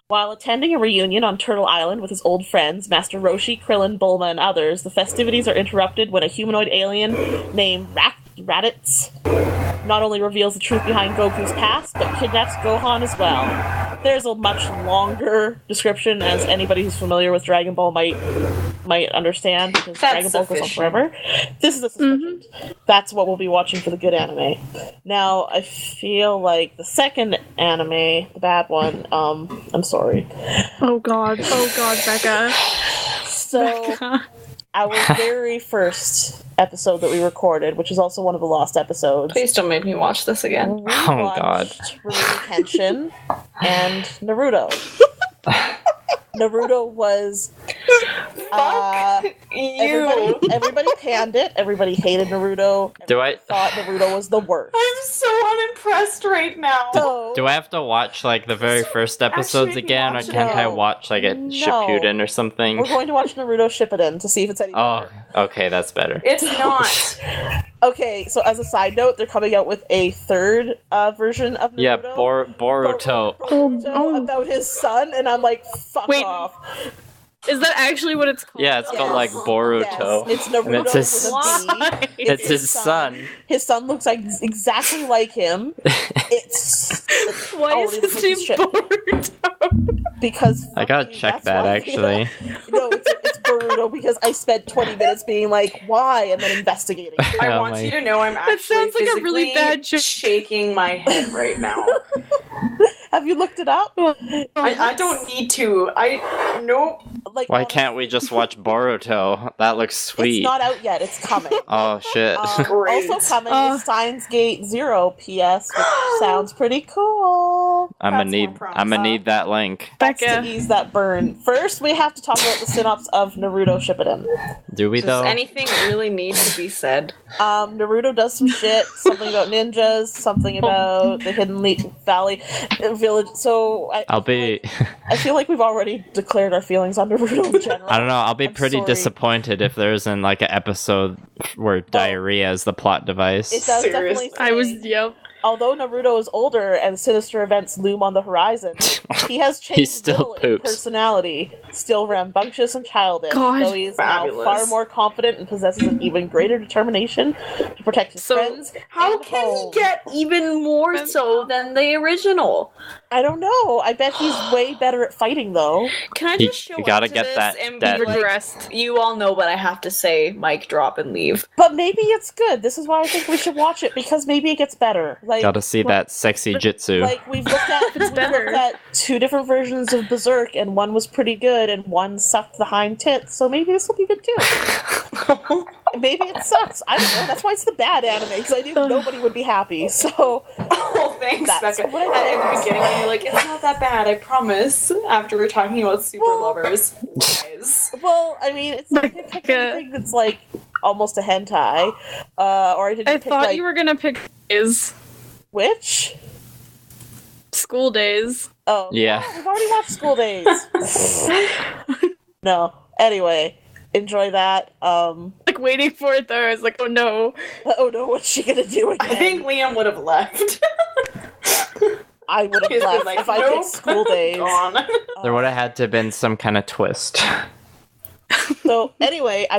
While attending a reunion on Turtle Island with his old friends, Master Roshi, Krillin, Bulma, and others, the festivities are interrupted when a humanoid alien named Raditz not only reveals the truth behind Goku's past, but kidnaps Gohan as well. There's a much longer description, as anybody who's familiar with Dragon Ball might understand, because Dragon Ball goes on forever. This is a suspicion. That's what we'll be watching for the good anime. Now, I feel like the second anime, the bad one, I'm sorry. Oh god, Becca. So, Becca. our very first episode that we recorded, which is also one of the lost episodes. Please don't make me watch this again. We Oh, God. watched Rurouni Kenshin and Naruto. Naruto was everybody panned it. Everybody hated Naruto. Everybody thought Naruto was the worst. I'm so unimpressed right now. So, Do I have to watch like the very first episodes again, or can't I watch like a Shippuden or something? we're going to watch Naruto Shippuden to see if it's any Oh, better. okay, that's better. It's not. Okay, so as a side note, they're coming out with a third version of Naruto. Yeah, Boruto. Boruto about his son, and I'm like, fuck Wait. off. Is that actually what it's called? Yeah, it's called like Boruto. Yes, it's Naruto And it's his- with a B. It's his son. His son looks like exactly like him. It's Why is his name shit. Boruto? Because I gotta fucking- check that's that why- actually. No, it's Boruto because I spent 20 minutes being like, why, and then investigating. I Oh want my- you to know I'm actually sounds like a really physically bad joke. shaking my head right now. Have you looked it up? I don't need to. Nope. Like, Why can't we just watch Boruto? That looks sweet. It's not out yet. It's coming. Oh shit. Great. Also coming is Steins Gate Zero PS, which sounds pretty cool. I'm gonna That's need more I'm gonna need that link. That's Becca. to ease that burn. First, we have to talk about the synopsis of Naruto Shippuden. Do we Does though? anything really need to be said? Naruto does some shit, something about ninjas, something about the Hidden Valley Village. So I feel like we've already declared our feelings on Naruto in general. I don't know. I'll be I'm pretty sorry. disappointed if there isn't like an episode where diarrhea is the plot device. It does Serious. definitely say, although Naruto is older and sinister events loom on the horizon, he has changed He still little in poops. personality, still rambunctious and childish, God. though he is now Fabulous. far more confident and possesses an even greater determination to protect his friends. How and can home. he get even more so than the original? I don't know. I bet he's way better at fighting, though. Can I You- just show you gotta up to get this that- and that- be like, Regressed. you all know what I have to say, mic drop and leave. But maybe it's good. This is why I think we should watch it, because maybe it gets better. Like, Gotta see that sexy jitsu. like we've looked at two different versions of Berserk, and one was pretty good, and one sucked the hind tits. So maybe this will be good too. Maybe it sucks. I don't know. That's why it's the bad anime, because I knew nobody would be happy. So Oh, thanks, That's Becca. what I At the think. beginning, you're like, it's not that bad, I promise. After we're talking about super lovers. Guys. well, I mean, it's not pick anything that's like almost a hentai, or I didn't. I pick, thought like, you were gonna pick days. which. School days. Oh Yeah. we've already watched School Days. No. Anyway, enjoy that. Like waiting for it though. I was like, oh no. Oh no, what's she gonna do again? I think Liam would have left. I would have He's been left like, if I nope. picked School Days. Gone. There would have had to have been some kind of twist. So anyway, I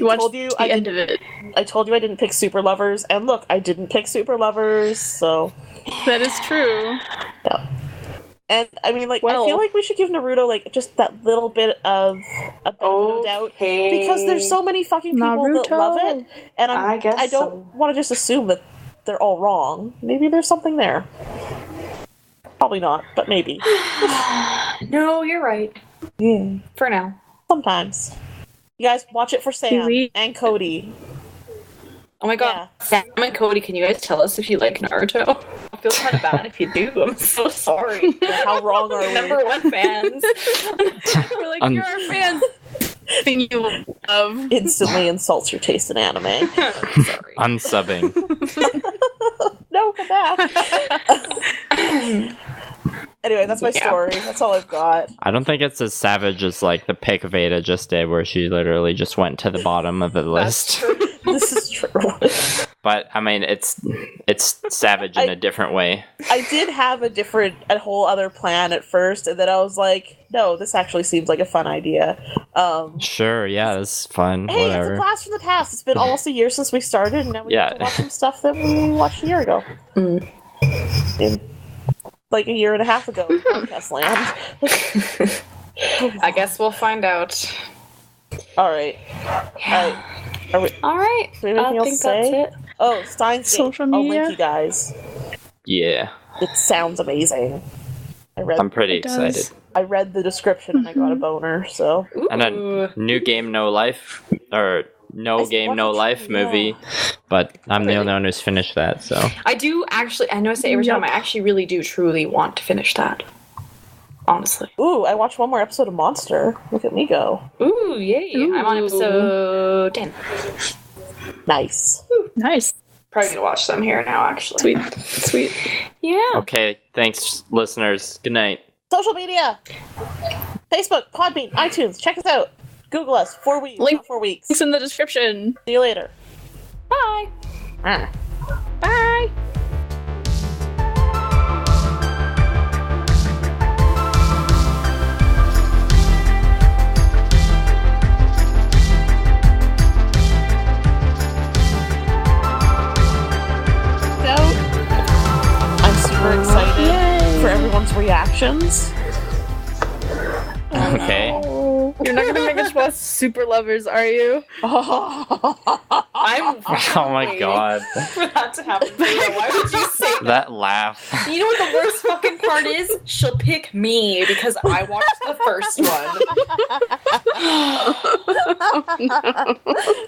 Watch told you the end of it. I told you I didn't pick Super Lovers, and look, I didn't pick Super Lovers, so That is true. yeah. And I mean, like, Well- I feel like we should give Naruto like just that little bit of a benefit of doubt, because there's so many fucking people that love it, and I guess I don't want to just assume that they're all wrong. Maybe there's something there. Probably not, but maybe. No, you're right. Yeah. For now. Sometimes. You guys watch it for Sam Sweet. and Cody. Oh my god. Sam and Cody, can you guys tell us if you like Naruto? feel kind of bad if you do. I'm so sorry. How wrong are we? Number one fans. We're like, you're our fans. Thing you love. Instantly insults your taste in anime. Sorry. Unsubbing. No, come back. Anyway, that's my story. That's all I've got. I don't think it's as savage as like the pick Veda just did, where she literally just went to the bottom of the list. This is true. But I mean, it's savage in a different way. I did have a whole other plan at first, and then I was like, no, this actually seems like a fun idea. Sure, yeah, it's fun. Hey, whatever. it's a blast from the past. It's been almost a year since we started, and now we get to watch some stuff that we watched a year ago. Like a year and a half ago in podcast land. I guess we'll find out. Alright. Yeah. Alright. Do we have anything else to say? That's it. Oh, Steins Gate. Social I'll media? link you guys. Yeah, It sounds amazing. I'm pretty It does. excited. I read the description and I got a boner, so. And a new game, no life, or no game, no life movie. But I'm the only one who's finished that, so. I do actually, I know I say every time, I actually really do truly want to finish that. Honestly. Ooh, I watched one more episode of Monster. Look at me go. Ooh, yay. I'm on episode 10. Nice. Nice. Probably gonna watch them here now, actually. Sweet. Yeah. Okay, thanks, listeners. Good night. Social media! Facebook, Podbean, iTunes. Check us out. Google us. 4 weeks. Link- 4 weeks. Links in the description. See you later. Bye. Ah. Bye. I'm super excited for everyone's reactions. Okay. You're not gonna make us watch Super Lovers, are you? I'm Oh my god. for that to happen. Why would you say that? That laugh. You know what the worst fucking part is? She'll pick me because I watched the first one. Oh, no.